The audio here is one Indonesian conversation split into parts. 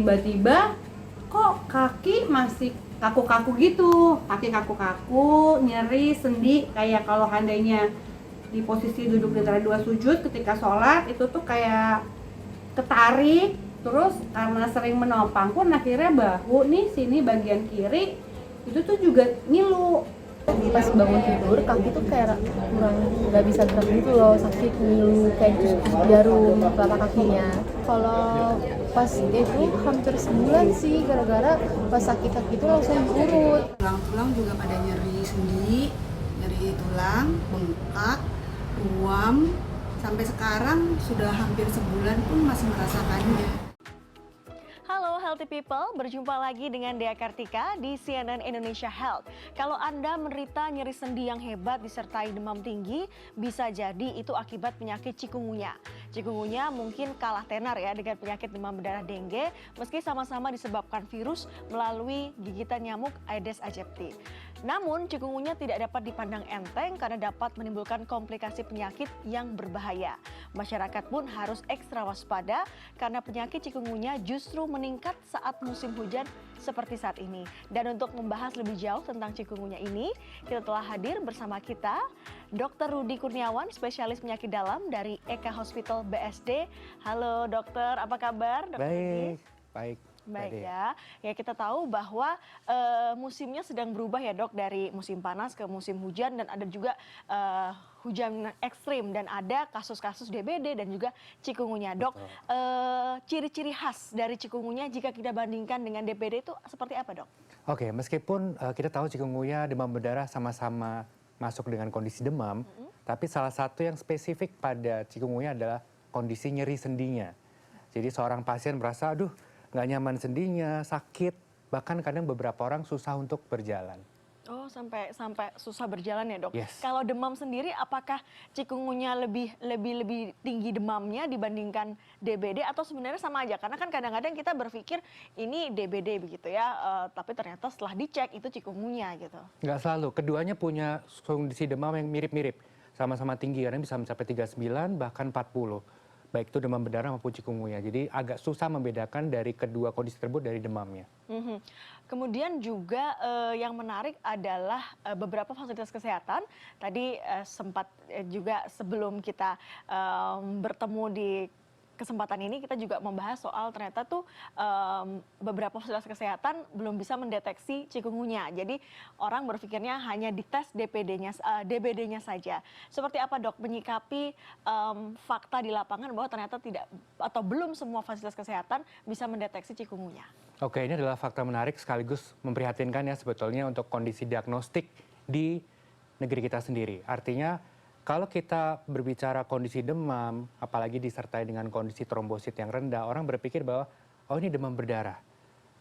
tiba-tiba kok kaki masih kaku-kaku gitu, kaki kaku-kaku, nyeri, sendi, kayak kalau handainya di posisi duduk di antara dua sujud ketika sholat itu tuh kayak ketarik, terus karena sering menopang pun akhirnya bahu nih sini bagian kiri itu tuh juga ngilu. Pas bangun tidur kaki tuh kayak kurang nggak bisa gerak gitu loh, sakit ngilu kayak ditusuk jarum telapak kakinya. Kalau pas itu hampir sebulan sih, gara-gara pas sakit kaki itu langsung urut. Tulang-tulang juga pada nyeri sendi, nyeri tulang, bengkak, ruam. Sampai sekarang sudah hampir sebulan pun masih merasakannya. Halo Healthy People, berjumpa lagi dengan Dea Kartika di CNN Indonesia Health. Kalau Anda menderita nyeri sendi yang hebat disertai demam tinggi, bisa jadi itu akibat penyakit chikungunya. Chikungunya mungkin kalah tenar ya dengan penyakit demam berdarah dengue, meski sama-sama disebabkan virus melalui gigitan nyamuk Aedes aegypti. Namun, chikungunya tidak dapat dipandang enteng karena dapat menimbulkan komplikasi penyakit yang berbahaya. Masyarakat pun harus ekstra waspada karena penyakit chikungunya justru meningkat saat musim hujan seperti saat ini. Dan untuk membahas lebih jauh tentang chikungunya ini, kita telah hadir bersama kita Dr. Rudy Kurniawan, spesialis penyakit dalam dari Eka Hospital BSD. Halo dokter, apa kabar? Dr. Baik, Rudy? baik. Baik ya, ya kita tahu bahwa musimnya sedang berubah ya dok, dari musim panas ke musim hujan, dan ada juga hujan ekstrim dan ada kasus-kasus DBD dan juga chikungunya. Dok, ciri-ciri khas dari chikungunya jika kita bandingkan dengan DBD itu seperti apa dok? Oke, meskipun kita tahu chikungunya demam berdarah sama-sama masuk dengan kondisi demam, tapi salah satu yang spesifik pada chikungunya adalah kondisi nyeri sendinya. Jadi seorang pasien merasa, aduh, nggak nyaman sendinya, sakit, bahkan kadang beberapa orang susah untuk berjalan. Oh, sampai susah berjalan ya dok. Yes. Kalau demam sendiri, apakah chikungunya lebih tinggi demamnya dibandingkan DBD atau sebenarnya sama aja? Karena kan kadang-kadang kita berpikir ini DBD begitu ya, tapi ternyata setelah dicek itu chikungunya gitu. Nggak selalu, keduanya punya kondisi demam yang mirip-mirip, sama-sama tinggi, kadang bisa mencapai 39 bahkan 40. Baik itu demam berdarah maupun chikungunya. Jadi agak susah membedakan dari kedua kondisi tersebut dari demamnya. Kemudian juga yang menarik adalah beberapa fasilitas kesehatan. Tadi sempat juga sebelum kita bertemu di kesempatan ini kita juga membahas soal ternyata tuh beberapa fasilitas kesehatan belum bisa mendeteksi chikungunya. Jadi orang berpikirnya hanya dites DBD-nya saja. Seperti apa dok menyikapi fakta di lapangan bahwa ternyata tidak atau belum semua fasilitas kesehatan bisa mendeteksi chikungunya? Oke, ini adalah fakta menarik sekaligus memprihatinkan ya sebetulnya untuk kondisi diagnostik di negeri kita sendiri. Artinya kalau kita berbicara kondisi demam, apalagi disertai dengan kondisi trombosit yang rendah, orang berpikir bahwa oh ini demam berdarah.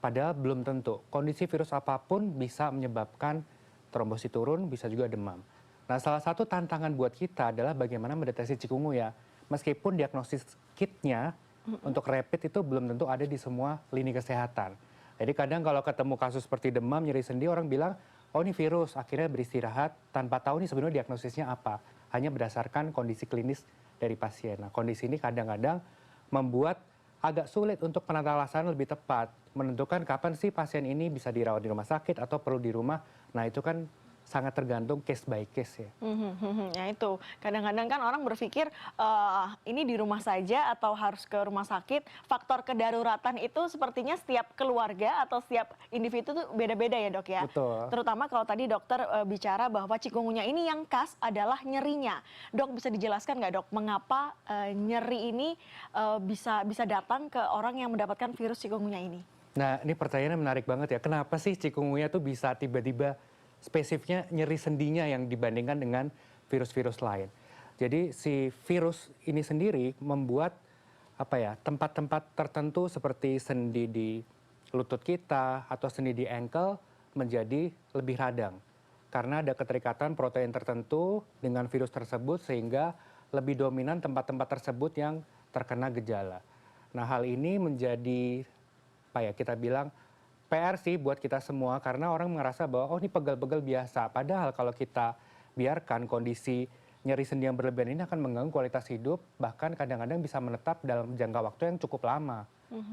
Padahal belum tentu. Kondisi virus apapun bisa menyebabkan trombosit turun, bisa juga demam. Nah, salah satu tantangan buat kita adalah bagaimana mendeteksi chikungunya. Meskipun diagnosis kitnya untuk rapid itu belum tentu ada di semua lini kesehatan. Jadi kadang kalau ketemu kasus seperti demam, nyeri sendi, orang bilang, oh ini virus, akhirnya beristirahat tanpa tahu nih sebenarnya diagnosisnya apa. Hanya berdasarkan kondisi klinis dari pasien. Nah, kondisi ini kadang-kadang membuat agak sulit untuk penatalasan lebih tepat. Menentukan kapan sih pasien ini bisa dirawat di rumah sakit atau perlu di rumah. Nah, itu kan sangat tergantung case by case ya. Ya itu, kadang-kadang kan orang berpikir ini di rumah saja atau harus ke rumah sakit. Faktor kedaruratan itu sepertinya setiap keluarga atau setiap individu tuh beda-beda ya dok ya. Betul. Terutama kalau tadi dokter bicara bahwa chikungunya ini yang khas adalah nyerinya. Dok bisa dijelaskan nggak dok mengapa nyeri ini bisa datang ke orang yang mendapatkan virus chikungunya ini? Nah, ini pertanyaannya menarik banget ya. Kenapa sih chikungunya tuh bisa tiba-tiba spesifiknya nyeri sendinya yang dibandingkan dengan virus-virus lain. Jadi si virus ini sendiri membuat tempat-tempat tertentu seperti sendi di lutut kita atau sendi di ankle menjadi lebih radang. Karena ada keterikatan protein tertentu dengan virus tersebut sehingga lebih dominan tempat-tempat tersebut yang terkena gejala. Nah, hal ini menjadi kita bilang PR sih buat kita semua karena orang merasa bahwa oh ini pegel-pegel biasa. Padahal kalau kita biarkan kondisi nyeri sendi yang berlebihan ini akan mengganggu kualitas hidup, bahkan kadang-kadang bisa menetap dalam jangka waktu yang cukup lama.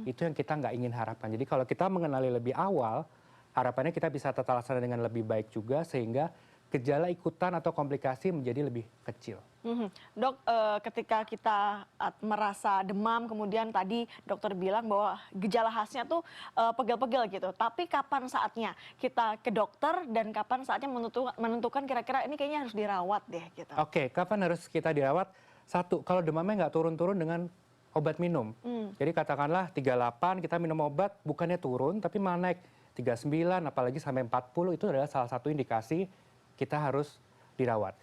Itu yang kita nggak ingin harapkan. Jadi kalau kita mengenali lebih awal, harapannya kita bisa tata laksana dengan lebih baik juga, sehingga gejala ikutan atau komplikasi menjadi lebih kecil. Dok, ketika kita merasa demam, kemudian tadi dokter bilang bahwa gejala khasnya tuh pegel-pegel gitu. Tapi kapan saatnya kita ke dokter dan kapan saatnya menentukan kira-kira ini kayaknya harus dirawat deh gitu. Oke, kapan harus kita dirawat? Satu, kalau demamnya nggak turun-turun dengan obat minum. Jadi katakanlah 38 kita minum obat, bukannya turun tapi malah naik 39 apalagi sampai 40, itu adalah salah satu indikasi kita harus dirawat.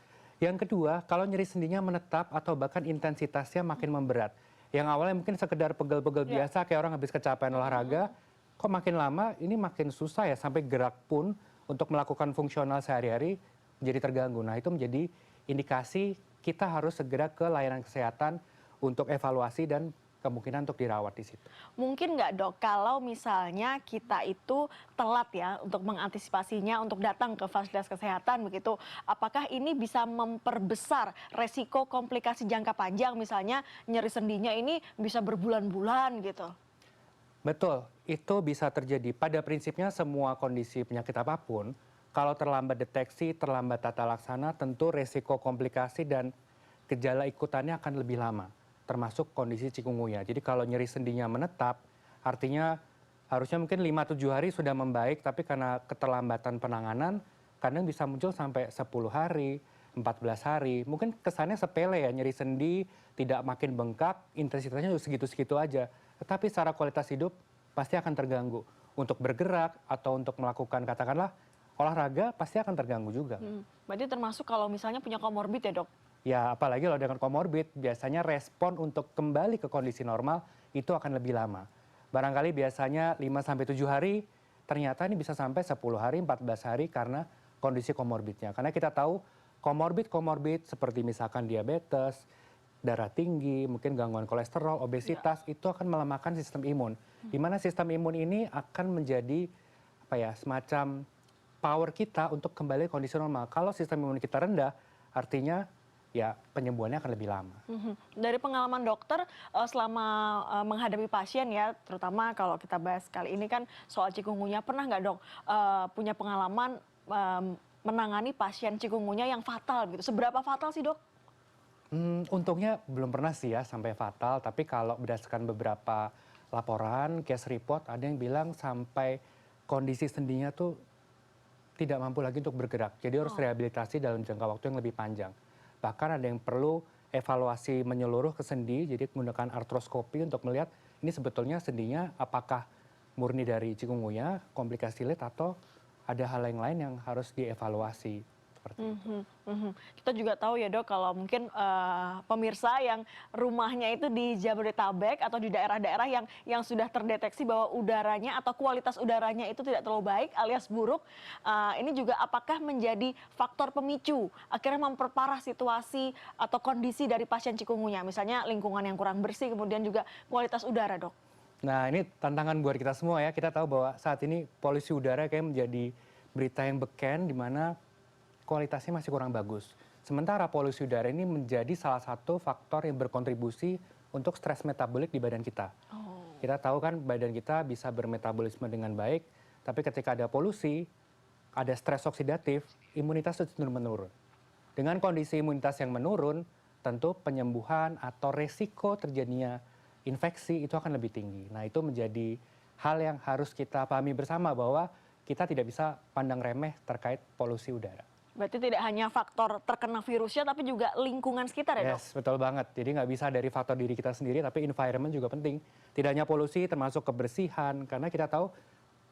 Yang kedua, kalau nyeri sendinya menetap atau bahkan intensitasnya makin memberat. Yang awalnya mungkin sekedar pegel-pegel biasa kayak orang habis kecapean olahraga, kok makin lama ini makin susah ya, sampai gerak pun untuk melakukan fungsional sehari-hari menjadi terganggu. Nah, itu menjadi indikasi kita harus segera ke layanan kesehatan untuk evaluasi dan kemungkinan untuk dirawat di situ. Mungkin nggak dok, kalau misalnya kita itu telat ya untuk mengantisipasinya, untuk datang ke fasilitas kesehatan begitu, apakah ini bisa memperbesar resiko komplikasi jangka panjang, misalnya nyeri sendinya ini bisa berbulan-bulan gitu? Betul, itu bisa terjadi. Pada prinsipnya semua kondisi penyakit apapun, kalau terlambat deteksi, terlambat tata laksana, tentu resiko komplikasi dan gejala ikutannya akan lebih lama, termasuk kondisi cikungunya. Jadi kalau nyeri sendinya menetap, artinya harusnya mungkin 5-7 hari sudah membaik, tapi karena keterlambatan penanganan, kadang bisa muncul sampai 10 hari, 14 hari. Mungkin kesannya sepele ya, nyeri sendi, tidak makin bengkak, intensitasnya segitu-segitu aja. Tetapi secara kualitas hidup pasti akan terganggu. Untuk bergerak atau untuk melakukan katakanlah olahraga pasti akan terganggu juga. Berarti termasuk kalau misalnya punya komorbid ya dok? Ya, apalagi kalau dengan komorbid, biasanya respon untuk kembali ke kondisi normal itu akan lebih lama. Barangkali biasanya 5-7 hari, ternyata ini bisa sampai 10 hari, 14 hari karena kondisi komorbidnya. Karena kita tahu komorbid seperti misalkan diabetes, darah tinggi, mungkin gangguan kolesterol, obesitas, itu akan melemahkan sistem imun. Di mana sistem imun ini akan menjadi semacam power kita untuk kembali ke kondisi normal. Kalau sistem imun kita rendah, artinya ya penyembuhannya akan lebih lama. Dari pengalaman dokter selama menghadapi pasien ya, terutama kalau kita bahas kali ini kan soal cikungunya, pernah nggak dok punya pengalaman menangani pasien cikungunya yang fatal gitu? Seberapa fatal sih dok? Untungnya belum pernah sih ya sampai fatal, tapi kalau berdasarkan beberapa laporan, case report, ada yang bilang sampai kondisi sendinya tuh tidak mampu lagi untuk bergerak. Jadi harus rehabilitasi dalam jangka waktu yang lebih panjang. Bahkan ada yang perlu evaluasi menyeluruh ke sendi, jadi menggunakan artroskopi untuk melihat ini sebetulnya sendinya apakah murni dari cikungunya, komplikasi lead, atau ada hal yang lain yang harus dievaluasi. Kita juga tahu ya dok, kalau mungkin pemirsa yang rumahnya itu di Jabodetabek atau di daerah-daerah yang sudah terdeteksi bahwa udaranya atau kualitas udaranya itu tidak terlalu baik alias buruk, ini juga apakah menjadi faktor pemicu akhirnya memperparah situasi atau kondisi dari pasien cikungunya, misalnya lingkungan yang kurang bersih, kemudian juga kualitas udara dok? Nah, ini tantangan buat kita semua ya. Kita tahu bahwa saat ini polusi udara kayak menjadi berita yang beken, di mana kualitasnya masih kurang bagus. Sementara polusi udara ini menjadi salah satu faktor yang berkontribusi untuk stres metabolik di badan kita. Kita tahu kan badan kita bisa bermetabolisme dengan baik, tapi ketika ada polusi, ada stres oksidatif, imunitas itu cenderung menurun. Dengan kondisi imunitas yang menurun, tentu penyembuhan atau resiko terjadinya infeksi itu akan lebih tinggi. Nah, itu menjadi hal yang harus kita pahami bersama bahwa kita tidak bisa pandang remeh terkait polusi udara. Berarti tidak hanya faktor terkena virusnya, tapi juga lingkungan sekitar ya dok? Yes, betul banget. Jadi nggak bisa dari faktor diri kita sendiri, tapi environment juga penting. Tidak hanya polusi, termasuk kebersihan. Karena kita tahu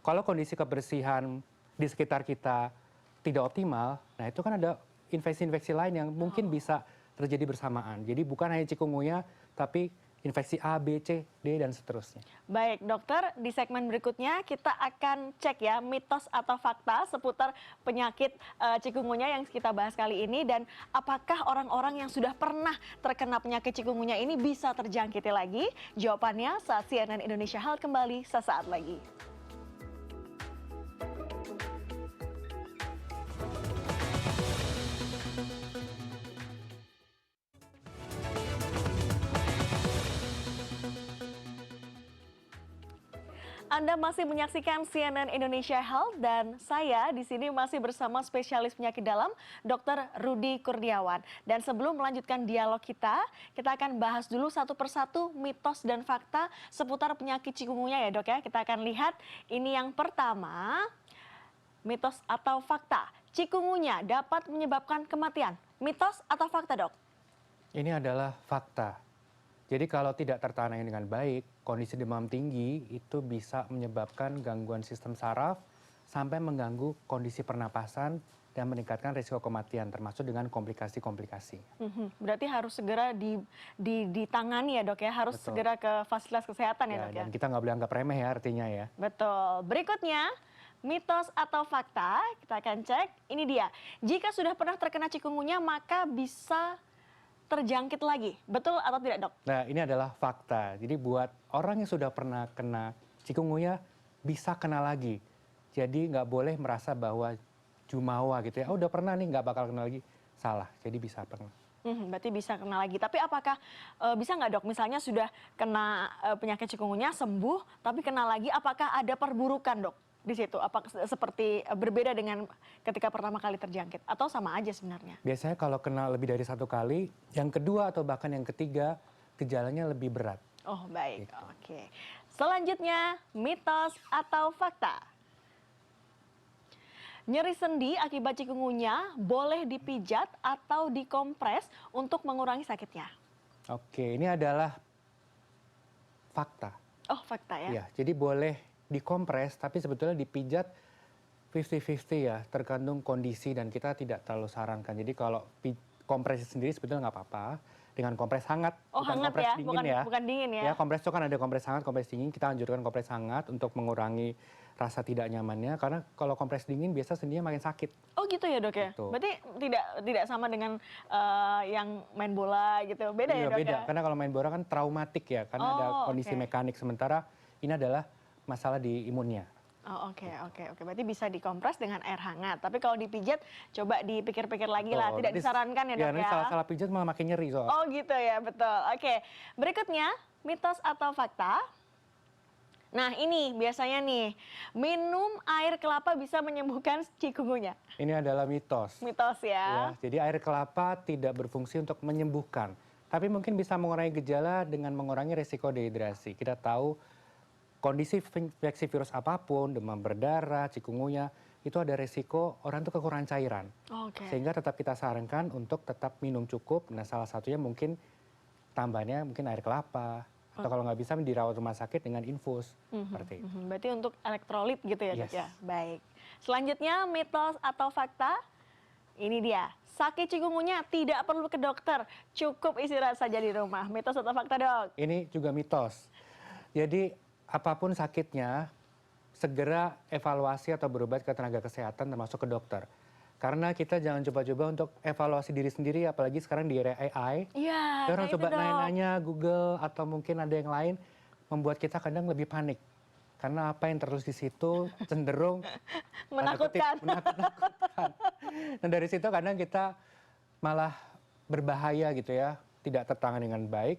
kalau kondisi kebersihan di sekitar kita tidak optimal, nah itu kan ada infeksi-infeksi lain yang mungkin bisa terjadi bersamaan. Jadi bukan hanya cikungunya, tapi infeksi A, B, C, D, dan seterusnya. Baik dokter, di segmen berikutnya kita akan cek ya mitos atau fakta seputar penyakit cikungunya yang kita bahas kali ini, dan apakah orang-orang yang sudah pernah terkena penyakit cikungunya ini bisa terjangkiti lagi? Jawabannya saat CNN Indonesia Health kembali sesaat lagi. Anda masih menyaksikan CNN Indonesia Health dan saya di sini masih bersama spesialis penyakit dalam Dr. Rudy Kurniawan. Dan sebelum melanjutkan dialog kita akan bahas dulu satu persatu mitos dan fakta seputar penyakit chikungunya ya dok ya. Kita akan lihat ini yang pertama, mitos atau fakta. Chikungunya dapat menyebabkan kematian. Mitos atau fakta dok? Ini adalah fakta. Jadi kalau tidak tertangani dengan baik, kondisi demam tinggi itu bisa menyebabkan gangguan sistem saraf sampai mengganggu kondisi pernapasan dan meningkatkan risiko kematian termasuk dengan komplikasi-komplikasi. Berarti harus segera ditangani ya dok ya, harus Betul. segera ke fasilitas kesehatan ya dok ya. Dan kita nggak boleh anggap remeh ya artinya ya. Betul. Berikutnya, mitos atau fakta, kita akan cek. Ini dia. Jika sudah pernah terkena chikungunya, maka bisa terjangkit lagi. Betul atau tidak, dok? Nah, ini adalah fakta. Jadi buat orang yang sudah pernah kena chikungunya, bisa kena lagi. Jadi nggak boleh merasa bahwa jumawa gitu ya. Oh, udah pernah nih, nggak bakal kena lagi. Salah, jadi bisa pernah. Berarti bisa kena lagi. Tapi apakah bisa nggak dok, misalnya sudah kena penyakit chikungunya, sembuh, tapi kena lagi, apakah ada perburukan dok di situ? Apakah seperti berbeda dengan ketika pertama kali terjangkit? Atau sama aja sebenarnya? Biasanya kalau kena lebih dari satu kali, yang kedua atau bahkan yang ketiga, gejalanya lebih berat. Oh baik, Gitu. oke. Selanjutnya, mitos atau fakta? Nyeri sendi akibat chikungunya boleh dipijat atau dikompres untuk mengurangi sakitnya. Oke, ini adalah fakta. Oh fakta ya? Ya, jadi boleh dikompres, tapi sebetulnya dipijat 50-50 ya, tergantung kondisi dan kita tidak terlalu sarankan. Jadi kalau kompres sendiri sebetulnya nggak apa-apa, dengan kompres hangat, Oh bukan hangat kompres ya, dingin ya. bukan dingin ya? Ya, kompres itu kan ada kompres hangat, kompres dingin. Kita anjurkan kompres hangat untuk mengurangi rasa tidak nyamannya, karena kalau kompres dingin biasa sendinya makin sakit. Oh gitu ya dok ya? Gitu. Berarti tidak sama dengan yang main bola gitu, beda ya Iya, dok beda. ya? Karena kalau main bola kan traumatik ya, karena ada Oh, kondisi oke. mekanik. Sementara ini adalah masalah di imunnya. Oh oke. Berarti bisa dikompres dengan air hangat. Tapi kalau dipijat, coba dipikir-pikir lagi lah. Tidak Nanti- disarankan ya dok nanti ya? salah-salah pijat malah makin nyeri soal. Oh gitu ya, betul. Oke, berikutnya mitos atau fakta. Nah ini biasanya nih, minum air kelapa bisa menyembuhkan chikungunya. Ini adalah mitos. Mitos ya. Ya, jadi air kelapa tidak berfungsi untuk menyembuhkan, tapi mungkin bisa mengurangi gejala dengan mengurangi risiko dehidrasi. Kita tahu kondisi infeksi virus apapun, demam berdarah, chikungunya, itu ada risiko orang itu kekurangan cairan. Oke. Sehingga tetap kita sarankan untuk tetap minum cukup. Nah, salah satunya mungkin tambahnya mungkin air kelapa. Atau kalau nggak bisa dirawat rumah sakit dengan infus. Seperti itu. Berarti untuk elektrolit gitu ya dok Yes. ya. Baik. Selanjutnya mitos atau fakta. Ini dia, sakit chikungunya tidak perlu ke dokter, cukup istirahat saja di rumah. Mitos atau fakta dok? Ini juga mitos. Jadi apapun sakitnya, segera evaluasi atau berobat ke tenaga kesehatan termasuk ke dokter. Karena kita jangan coba-coba untuk evaluasi diri sendiri, apalagi sekarang di era AI. Iya, Orang kayak coba itu, Dok. nanya-nanya Google atau mungkin ada yang lain, membuat kita kadang lebih panik. Karena apa yang terus di situ cenderung tanda kutip, Menakutkan. menakut-nakutkan. Dan dari situ kadang kita malah berbahaya gitu ya, tidak tertangani dengan baik.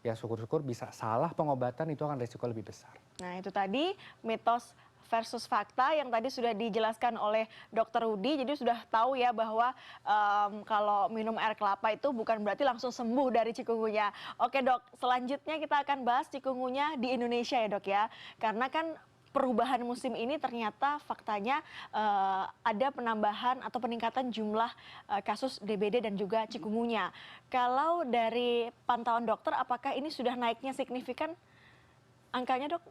Ya syukur-syukur bisa salah pengobatan, itu akan risiko lebih besar. Nah itu tadi mitos versus fakta yang tadi sudah dijelaskan oleh Dr. Rudy. Jadi sudah tahu ya bahwa kalau minum air kelapa itu bukan berarti langsung sembuh dari chikungunya. Oke dok, selanjutnya kita akan bahas chikungunya di Indonesia ya dok ya. Karena kan perubahan musim ini ternyata faktanya ada penambahan atau peningkatan jumlah kasus DBD dan juga chikungunya. Kalau dari pantauan dokter, apakah ini sudah naiknya signifikan angkanya dok?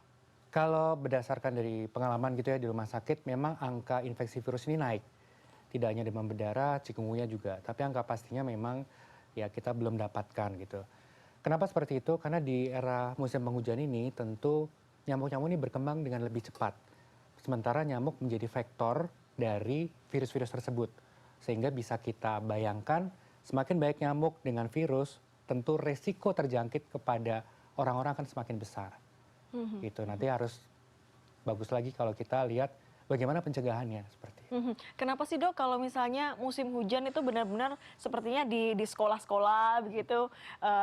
Kalau berdasarkan dari pengalaman gitu ya di rumah sakit, memang angka infeksi virus ini naik. Tidak hanya demam berdarah, chikungunya juga. Tapi angka pastinya memang ya kita belum dapatkan gitu. Kenapa seperti itu? Karena di era musim penghujan ini tentu nyamuk-nyamuk ini berkembang dengan lebih cepat. Sementara nyamuk menjadi vektor dari virus-virus tersebut. Sehingga bisa kita bayangkan semakin banyak nyamuk dengan virus, tentu resiko terjangkit kepada orang-orang akan semakin besar. Gitu. Nanti harus bagus lagi kalau kita lihat bagaimana pencegahannya seperti itu. Kenapa sih dok kalau misalnya musim hujan itu benar-benar sepertinya di sekolah-sekolah begitu,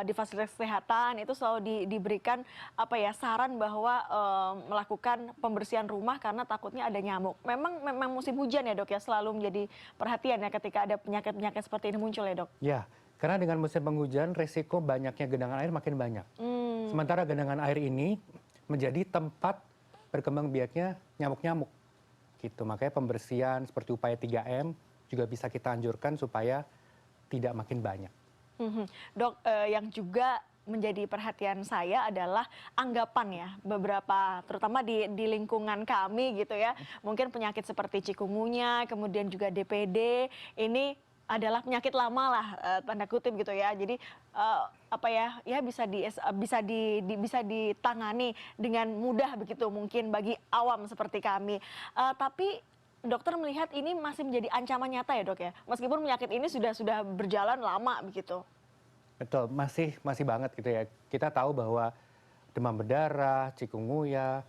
di fasilitas kesehatan itu selalu diberikan apa ya saran bahwa melakukan pembersihan rumah karena takutnya ada nyamuk. Memang musim hujan ya dok ya selalu menjadi perhatian ya ketika ada penyakit-penyakit seperti ini muncul ya dok. Ya, karena dengan musim penghujan resiko banyaknya genangan air makin banyak. Sementara genangan air ini menjadi tempat berkembang biaknya nyamuk-nyamuk. Gitu. Makanya pembersihan seperti upaya 3M juga bisa kita anjurkan supaya tidak makin banyak. Dok, yang juga menjadi perhatian saya adalah anggapan ya beberapa terutama di lingkungan kami gitu ya. Mungkin penyakit seperti cikungunya, kemudian juga DPD ini adalah penyakit lama lah tanda kutip gitu ya. Jadi apa ya bisa ditangani dengan mudah begitu mungkin bagi awam seperti kami. Tapi dokter melihat ini masih menjadi ancaman nyata ya dok ya. Meskipun penyakit ini sudah berjalan lama begitu. Betul, masih banget gitu ya. Kita tahu bahwa demam berdarah, cikungunya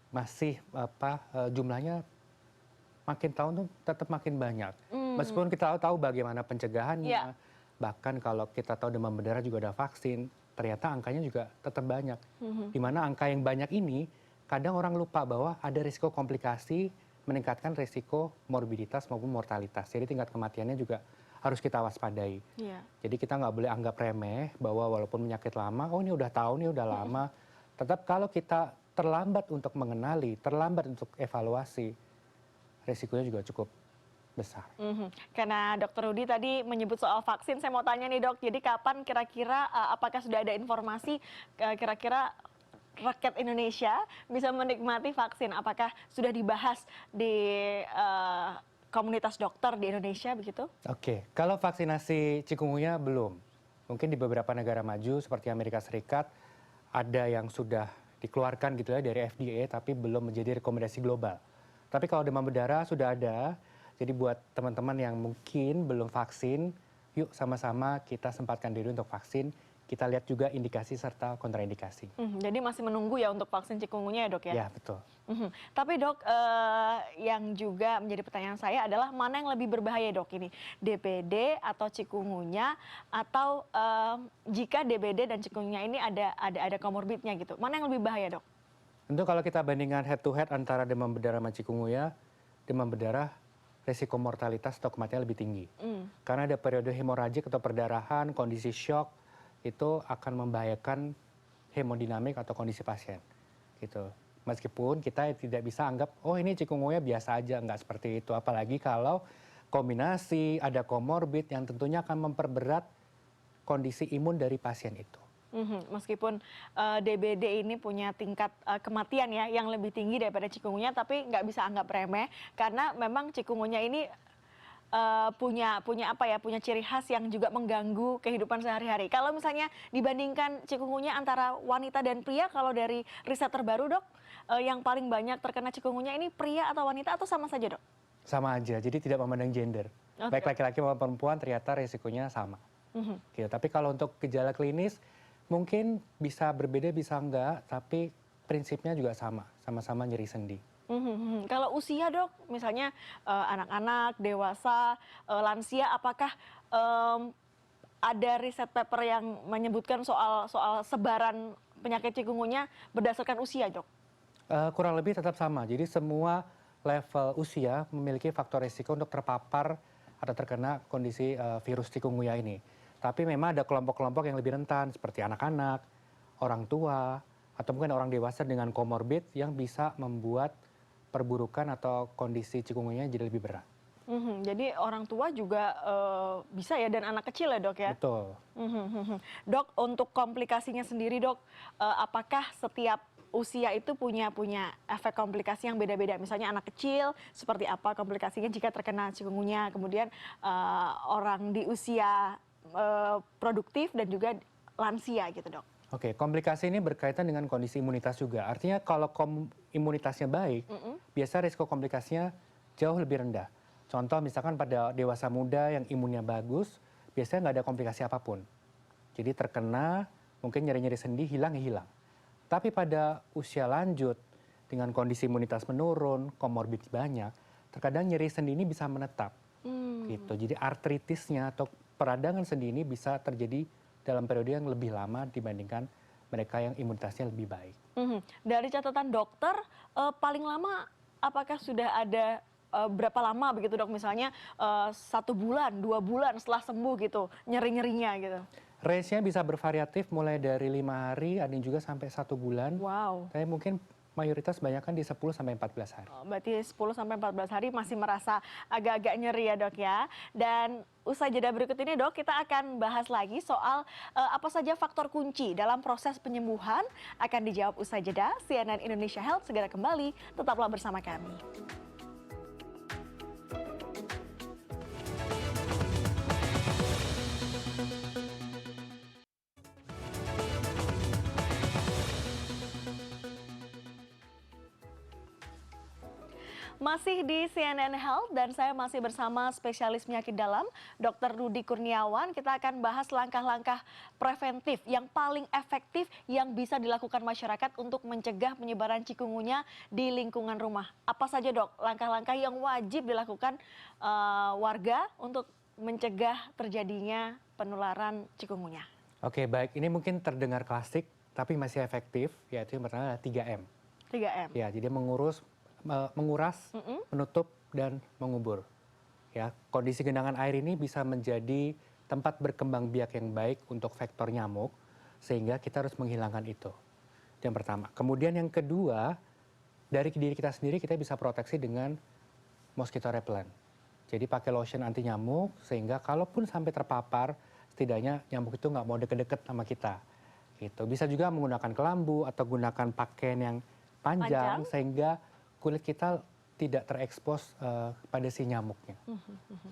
masih jumlahnya makin tahun tuh tetap makin banyak. Meskipun kita tahu bagaimana pencegahannya, bahkan kalau kita tahu demam berdarah juga ada vaksin, ternyata angkanya juga tetap banyak. Di mana angka yang banyak ini kadang orang lupa bahwa ada risiko komplikasi meningkatkan risiko morbiditas maupun mortalitas. Jadi tingkat kematiannya juga harus kita waspadai. Jadi kita nggak boleh anggap remeh bahwa walaupun penyakit lama, oh ini udah tahu, ini udah lama. Tetap kalau kita terlambat untuk mengenali, terlambat untuk evaluasi, risikonya juga cukup besar. Karena Dr. Rudi tadi menyebut soal vaksin, saya mau tanya nih dok, jadi kapan kira-kira apakah sudah ada informasi kira-kira rakyat Indonesia bisa menikmati vaksin? Apakah sudah dibahas di komunitas dokter di Indonesia begitu? Oke, kalau vaksinasi cikungunya belum. Mungkin di beberapa negara maju seperti Amerika Serikat ada yang sudah dikeluarkan gitu ya dari FDA tapi belum menjadi rekomendasi global. Tapi kalau demam berdarah sudah ada. Jadi buat teman-teman yang mungkin belum vaksin, yuk sama-sama kita sempatkan diri untuk vaksin. Kita lihat juga indikasi serta kontraindikasi. Jadi masih menunggu ya untuk vaksin cikungunya ya dok ya? Ya betul. Tapi dok, yang juga menjadi pertanyaan saya adalah mana yang lebih berbahaya dok ini? DPD atau cikungunya atau jika DPD dan cikungunya ini ada komorbidnya gitu, mana yang lebih bahaya dok? Tentu kalau kita bandingkan head to head antara demam berdarah sama cikungunya, demam berdarah resiko mortalitas atau kematian lebih tinggi. Karena ada periode hemoragik atau perdarahan, kondisi shock, itu akan membahayakan hemodinamik atau kondisi pasien. Gitu. Meskipun kita tidak bisa anggap, oh ini cikungunya biasa aja, nggak seperti itu. Apalagi kalau kombinasi, ada komorbid yang tentunya akan memperberat kondisi imun dari pasien itu. Meskipun DBD ini punya tingkat kematian ya yang lebih tinggi daripada cikungunya, tapi nggak bisa anggap remeh karena memang cikungunya ini punya ciri khas yang juga mengganggu kehidupan sehari-hari. Kalau misalnya dibandingkan cikungunya antara wanita dan pria, kalau dari riset terbaru dok, yang paling banyak terkena cikungunya ini pria atau wanita atau sama saja dok? Sama aja, jadi tidak memandang gender. Baik laki-laki maupun perempuan ternyata risikonya sama. Gitu. Tapi kalau untuk gejala klinis mungkin bisa berbeda bisa enggak, tapi prinsipnya juga sama-sama nyeri sendi. Kalau usia dok, misalnya anak-anak, dewasa, lansia, apakah ada riset paper yang menyebutkan soal sebaran penyakit cikungunya berdasarkan usia dok? Kurang lebih tetap sama, jadi semua level usia memiliki faktor risiko untuk terpapar atau terkena kondisi virus cikungunya ini. Tapi memang ada kelompok-kelompok yang lebih rentan seperti anak-anak, orang tua, atau mungkin orang dewasa dengan komorbid yang bisa membuat perburukan atau kondisi cikungunya jadi lebih berat. Jadi orang tua juga bisa ya dan anak kecil ya dok ya? Betul. Dok, untuk komplikasinya sendiri dok, apakah setiap usia itu punya efek komplikasi yang beda-beda? Misalnya anak kecil seperti apa komplikasinya jika terkena cikungunya, kemudian orang di usia produktif dan juga lansia gitu dok. Oke, komplikasi ini berkaitan dengan kondisi imunitas juga. Artinya kalau imunitasnya baik, biasa risiko komplikasinya jauh lebih rendah. Contoh misalkan pada dewasa muda yang imunnya bagus, biasanya nggak ada komplikasi apapun. Jadi terkena, mungkin nyeri-nyeri sendi hilang. Tapi pada usia lanjut, dengan kondisi imunitas menurun, komorbid banyak, terkadang nyeri sendi ini bisa menetap. Gitu. Jadi artritisnya atau peradangan sendi ini bisa terjadi dalam periode yang lebih lama dibandingkan mereka yang imunitasnya lebih baik. Dari catatan dokter, paling lama apakah sudah ada berapa lama begitu dok? Misalnya 1 bulan, 2 bulan setelah sembuh gitu, nyeri-nyerinya gitu. Range-nya bisa bervariatif mulai dari 5 hari, ada yang juga sampai 1 bulan. Wow. Tapi mungkin mayoritas banyak kan di 10 sampai 14 hari. Berarti 10 sampai 14 hari masih merasa agak-agak nyeri ya dok ya. Dan usai jeda berikut ini dok, kita akan bahas lagi soal apa saja faktor kunci dalam proses penyembuhan. Akan dijawab usai jeda. CNN Indonesia Health segera kembali. Tetaplah bersama kami. Masih di CNN Health dan saya masih bersama spesialis penyakit dalam, Dr. Rudy Kurniawan. Kita akan bahas langkah-langkah preventif yang paling efektif yang bisa dilakukan masyarakat untuk mencegah penyebaran chikungunya di lingkungan rumah. Apa saja dok langkah-langkah yang wajib dilakukan warga untuk mencegah terjadinya penularan chikungunya? Oke, baik. Ini mungkin terdengar klasik, tapi masih efektif, yaitu yang pertama adalah 3M. 3M. Ya, jadi menguras, menutup, dan mengubur. Ya, kondisi genangan air ini bisa menjadi tempat berkembang biak yang baik untuk vektor nyamuk, sehingga kita harus menghilangkan itu. Yang pertama. Kemudian yang kedua, dari diri kita sendiri kita bisa proteksi dengan mosquito repellent. Jadi pakai lotion anti nyamuk, sehingga kalaupun sampai terpapar, setidaknya nyamuk itu nggak mau deket-deket sama kita. Gitu. Bisa juga menggunakan kelambu atau gunakan pakaian yang panjang. Sehingga kulit kita tidak terekspos pada si nyamuknya,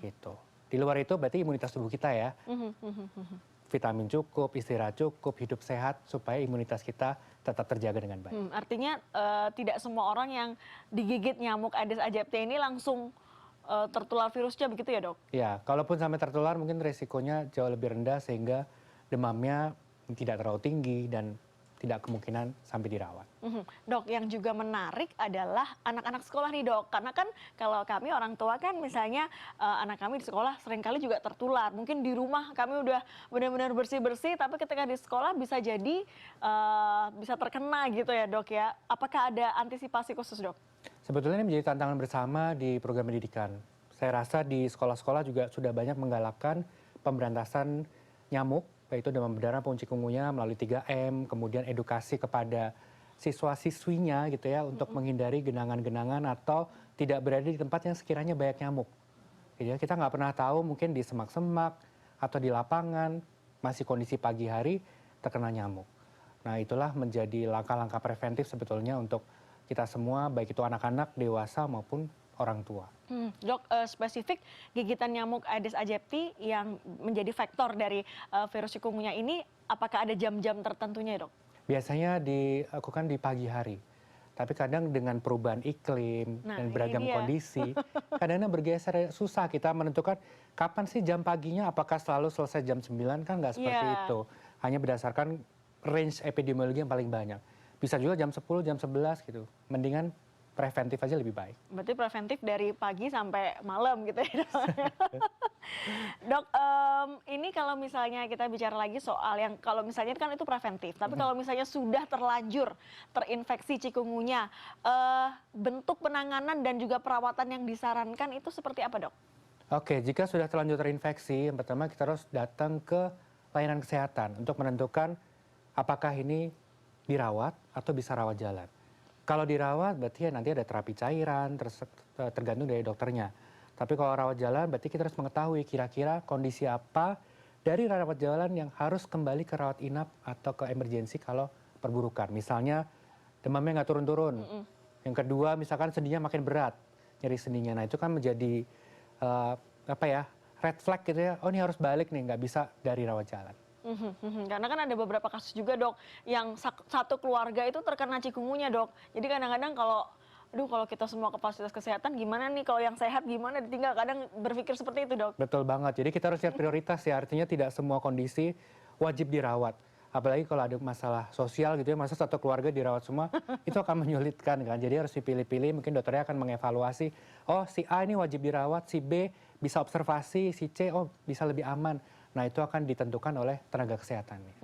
gitu. Di luar itu berarti imunitas tubuh kita ya, vitamin cukup, istirahat cukup, hidup sehat supaya imunitas kita tetap terjaga dengan baik. Artinya tidak semua orang yang digigit nyamuk Aedes aegypti ini langsung tertular virusnya begitu ya dok? Ya, kalaupun sampai tertular mungkin resikonya jauh lebih rendah sehingga demamnya tidak terlalu tinggi dan tidak kemungkinan sampai dirawat. Dok, yang juga menarik adalah anak-anak sekolah nih dok. Karena kan kalau kami orang tua kan misalnya anak kami di sekolah seringkali juga tertular. Mungkin di rumah kami udah benar-benar bersih-bersih, tapi ketika di sekolah bisa jadi bisa terkena gitu ya dok ya. Apakah ada antisipasi khusus dok? Sebetulnya ini menjadi tantangan bersama di program pendidikan. Saya rasa di sekolah-sekolah juga sudah banyak menggalakkan pemberantasan nyamuk, yaitu demam berdarah maupun chikungunya melalui 3M, kemudian edukasi kepada siswa-siswinya gitu ya untuk menghindari genangan-genangan atau tidak berada di tempat yang sekiranya banyak nyamuk. Gitu ya, kita nggak pernah tahu mungkin di semak-semak atau di lapangan masih kondisi pagi hari terkena nyamuk. Nah itulah menjadi langkah-langkah preventif sebetulnya untuk kita semua, baik itu anak-anak, dewasa maupun orang tua. Dok, spesifik gigitan nyamuk Aedes aegypti yang menjadi faktor dari virus chikungunya ini, apakah ada jam-jam tertentunya dok? Biasanya dilakukan di pagi hari. Tapi kadang dengan perubahan iklim dan beragam kondisi, kadang-kadang bergeser, susah kita menentukan kapan sih jam paginya, apakah selalu selesai jam 9, kan nggak seperti itu. Hanya berdasarkan range epidemiologi yang paling banyak. Bisa juga jam 10, jam 11 gitu. Mendingan preventif aja lebih baik. Berarti preventif dari pagi sampai malam gitu ya dok? Dok, ini kalau misalnya kita bicara lagi soal yang kalau misalnya kan itu preventif, tapi kalau misalnya sudah terlanjur terinfeksi chikungunya, bentuk penanganan dan juga perawatan yang disarankan itu seperti apa dok? Oke, jika sudah terlanjur terinfeksi, yang pertama kita harus datang ke layanan kesehatan untuk menentukan apakah ini dirawat atau bisa rawat jalan. Kalau dirawat berarti ya nanti ada terapi cairan, tergantung dari dokternya. Tapi kalau rawat jalan berarti kita harus mengetahui kira-kira kondisi apa dari rawat jalan yang harus kembali ke rawat inap atau ke emergensi kalau perburukan. Misalnya demamnya nggak turun-turun. Yang kedua misalkan sendinya makin berat, nyeri sendinya. Nah itu kan menjadi red flag gitu ya. Oh ini harus balik nih, nggak bisa dari rawat jalan. Karena kan ada beberapa kasus juga dok, yang satu keluarga itu terkena chikungunya dok. Jadi kadang-kadang kalau kita semua ke fasilitas kesehatan gimana nih, kalau yang sehat gimana ditinggal, kadang berpikir seperti itu dok. Betul banget, jadi kita harus lihat prioritas ya, artinya tidak semua kondisi wajib dirawat. apalagi kalau ada masalah sosial gitu ya, masa satu keluarga dirawat semua, itu akan menyulitkan kan. Jadi harus dipilih-pilih, mungkin dokternya akan mengevaluasi, oh si A ini wajib dirawat, si B bisa observasi, si C oh bisa lebih aman. Nah itu akan ditentukan oleh tenaga kesehatannya.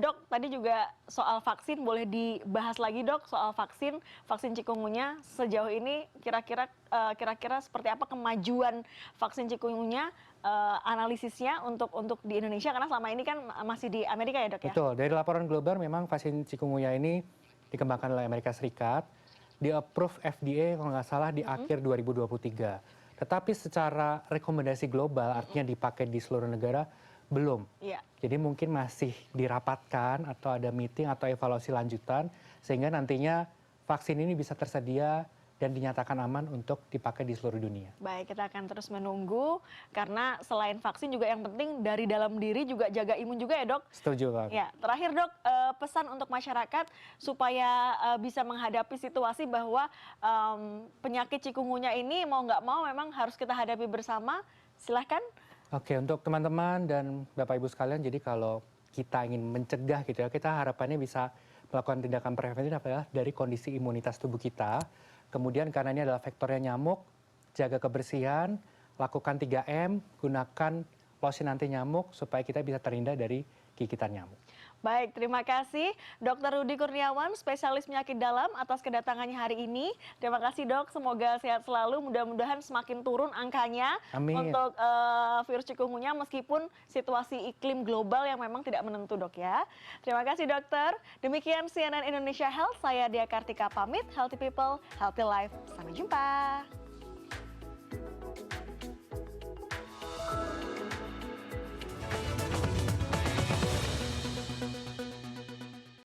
Dok, tadi juga soal vaksin, boleh dibahas lagi dok soal vaksin cikungunya sejauh ini kira-kira seperti apa kemajuan vaksin cikungunya, analisisnya untuk di Indonesia karena selama ini kan masih di Amerika ya dok ya? Betul, dari laporan global memang vaksin cikungunya ini dikembangkan oleh Amerika Serikat, di-approve FDA kalau nggak salah di akhir 2023. Tetapi secara rekomendasi global, artinya dipakai di seluruh negara, belum. Iya. Jadi mungkin masih dirapatkan atau ada meeting atau evaluasi lanjutan, sehingga nantinya vaksin ini bisa tersedia dan dinyatakan aman untuk dipakai di seluruh dunia. Baik, kita akan terus menunggu karena selain vaksin juga yang penting dari dalam diri juga jaga imun juga ya dok? Setuju Pak. Ya, terakhir dok, pesan untuk masyarakat supaya bisa menghadapi situasi bahwa penyakit cikungunya ini mau nggak mau memang harus kita hadapi bersama. Silahkan. Oke, untuk teman-teman dan Bapak Ibu sekalian, jadi kalau kita ingin mencegah gitu ya, kita harapannya bisa melakukan tindakan preventif adalah dari kondisi imunitas tubuh kita. Kemudian karena ini adalah faktornya nyamuk, jaga kebersihan, lakukan 3M, gunakan lotion anti nyamuk supaya kita bisa terhindar dari gigitan nyamuk. Baik, terima kasih Dr. Rudi Kurniawan, spesialis penyakit dalam atas kedatangannya hari ini. Terima kasih dok, semoga sehat selalu, mudah-mudahan semakin turun angkanya. Amin. Untuk virus cikungunya meskipun situasi iklim global yang memang tidak menentu dok ya. Terima kasih dokter. Demikian CNN Indonesia Health, saya Dia Kartika pamit, Healthy People, Healthy Life. Sampai jumpa.